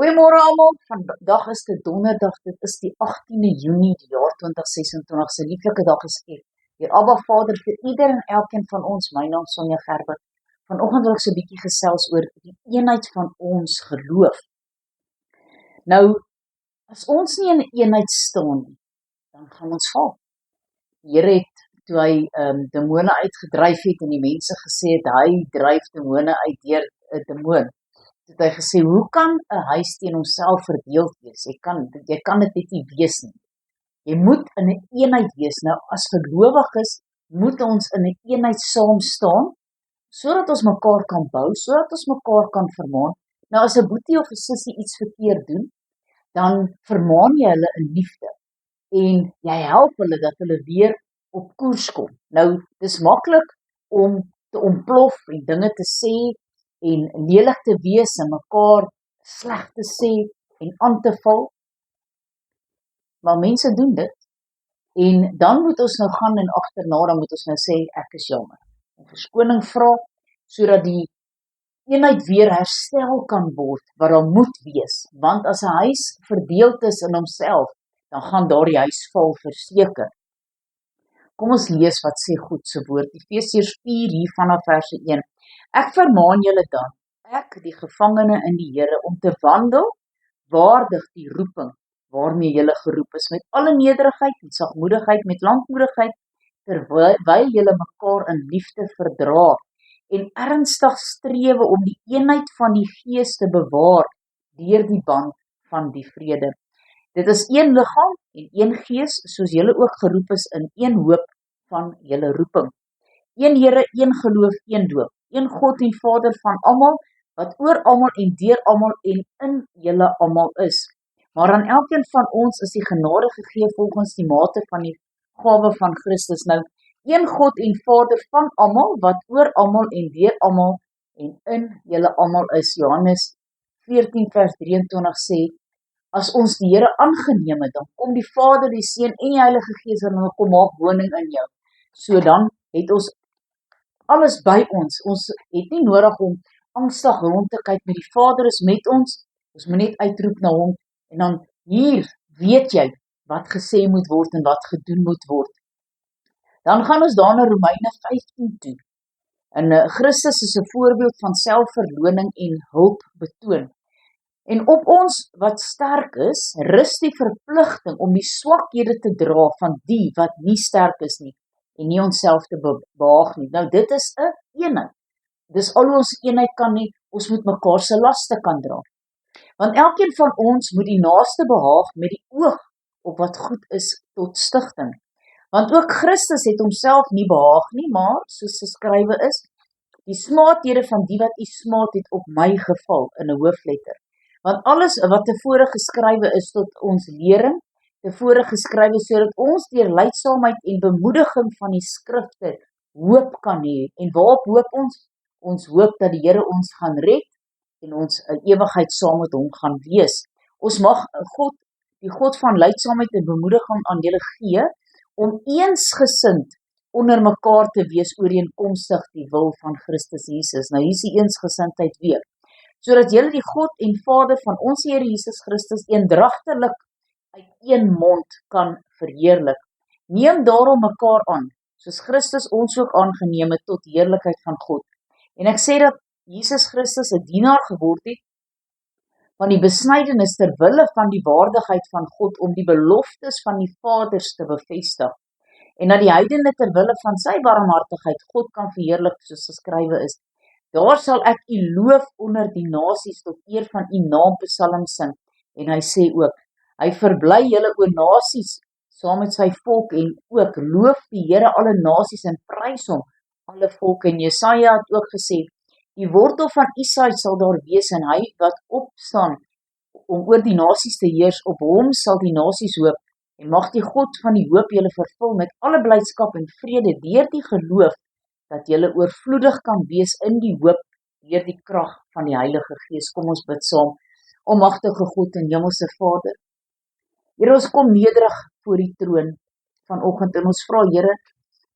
Goeiemôre almal. Vandag is dit donderdag, dit is die 18de Junie die jaar 2026. Se lieflike dag geskep. Deur Abba Vader vir ieder en elkeen van ons. My naam is Sonja Gerber. Vanoggend wil ek so 'n bietjie gesels oor die eenheid van ons geloof. Nou, as ons nie in 'n eenheid staan nie, dan gaan ons val. Die Here het toe hy demone uitgedryf het en die mense gesê het hy dryf demone uit deur 'n demoon. Het hy gesê, hoe kan 'n huis teen homself verdeeld wees? Jy kan dit net nie wees nie. Jy moet in 'n eenheid wees. Nou, as gelowiges moet ons in 'n eenheid saam staan, sodat ons mekaar kan bou, sodat ons mekaar kan vermaan. Nou, as 'n boetie of 'n sussie iets verkeerd doen, dan vermaan jy hulle in liefde. En jy help hulle dat hulle weer op koers kom. Nou, dis maklik om te ontplof en dinge te sê, en lelig te wees en mekaar sleg te sê en aan te val. Maar mense doen dit. En dan moet ons nou gaan en agterna, dan moet ons nou sê, ek is jammer. En verskoning vra, sodat die eenheid weer herstel kan word, wat daar moet wees. Want as 'n huis verdeeld is in homself, dan gaan daardie huis val verseker. Kom ons lees wat sê God se woord. Efesiërs 4 hier vanaf vers 1. Ek vermaan julle dan, ek die gevangene in die Here, om te wandel waardig die roeping waarmee julle geroep is, met alle nederigheid en sagmoedigheid, met lankmoedigheid, terwyl julle mekaar in liefde verdra, en ernstig strewe om die eenheid van die Gees te bewaar, deur die band van die vrede. Dit is een liggaam en een Gees, soos julle ook geroep is in een hoop van julle roeping. Een Here, een geloof, een doop. Een God en Vader van almal, wat oor almal en deur almal en in julle almal is. Maar aan elkeen van ons is die genade gegee volgens die mate van die gawe van Christus. Nou, een God en Vader van almal, wat oor almal en deur almal en in julle almal is. Johannes 14 vers 23 sê, as ons die Here aangeneem het, dan kom die Vader, die Seun en die Heilige Gees en hulle kom maak woning in jou. So dan het ons alles by ons. Ons het nie nodig om angstig rond te kyk met die Vader is met ons moet net uitroep na hom, en dan hier weet jy wat gesê moet word en wat gedoen moet word. Dan gaan ons daar na Romeine 15 toe. En Christus is 'n voorbeeld van selfverloning en hulp betoon. En op ons wat sterk is, rus die verpligting om die swakhede te dra van die wat nie sterk is nie, en nie onsself te behaag nie. Nou, dit is 'n eenheid. Dis al ons eenheid kan nie, ons moet mekaar se laste kan dra. Want elkeen van ons moet die naaste behaag met die oog op wat goed is tot stigting. Want ook Christus het homself nie behaag nie, maar, soos geskrywe is, die smaathede van die wat u smaad het op my geval, in 'n hoofletter. Want alles wat tevore geskrywe is tot ons lering, tevore geskrywe sodat ons deur lydsaamheid en bemoediging van die skrifte hoop kan hê. En waarop hoop ons? Ons hoop dat die Here ons gaan red en ons 'n ewigheid saam met hom gaan wees. Ons mag God, die God van lydsaamheid en bemoediging aan julle gee, om eensgesind onder mekaar te wees ooreenkomstig die wil van Christus Jesus. Nou hier is die eensgesindheid weer. Sodat julle die God en Vader van ons Here Jesus Christus eendragtiglik uit een mond kan verheerlik. Neem daarom mekaar aan, soos Christus ons ook aangeneem het tot heerlikheid van God. En ek sê dat Jesus Christus 'n dienaar geword het van die besnydenis ter wille van die waardigheid van God om die beloftes van die Vaders te bevestig. En dat die heidene ter wille van sy barmhartigheid God kan verheerlik, soos geskrywe is. Daar sal ek u loof onder die nasies tot eer van u naam psalm sing. En hy sê ook, hy verbly julle o nasies saam met sy volk en ook loof die Here alle nasies en prys hom alle volke. En Jesaja het ook gesê, die wortel van Isaai sal daar wees en hy wat opstaan om oor die nasies te heers, op hom sal die nasies hoop. En mag die God van die hoop julle vervul met alle blydskap en vrede deur die geloof, dat julle oorvloedig kan wees in die hoop deur die krag van die Heilige Gees. Kom ons bid saam. Almagtige God en Hemelse Vader, Here, ons kom nederig voor die troon vanoggend en ons vra, Here,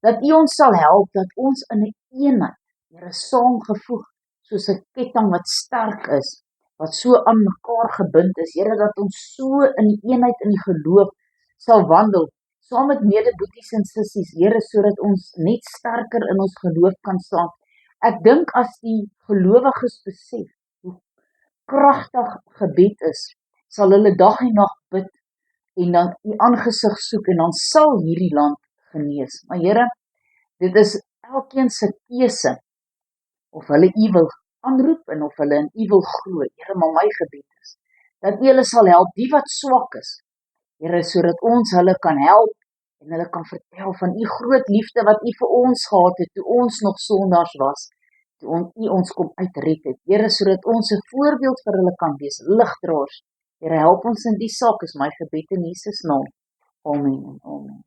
dat U ons sal help, dat ons in 'n eenheid, Here, saamgevoeg, soos 'n ketting wat sterk is, wat so aan mekaar gebind is, Here, dat ons so in die eenheid in die geloof sal wandel, saam met medeboeties en sissies, Here, sodat ons net sterker in ons geloof kan staan. Ek dink as die gelowiges besef hoe kragtig gebed is, sal hulle dag en nag bid en dan U aangesig soek en dan sal hierdie land genees. Maar Here, dit is elkeen se keuse of hulle U wil aanroep en of hulle in U wil glo. Here, maar my gebed is dat U hulle sal help, die wat swak is, Here, sodat ons hulle kan help en hulle kan vertel van U groot liefde wat U vir ons gehad het, toe ons nog sondaars was, toe U ons kom uitred het. Here, sodat ons 'n voorbeeld vir hulle kan wees, ligdraers. Here, help ons in die saak, is my gebed in Jesus naam. Amen en amen.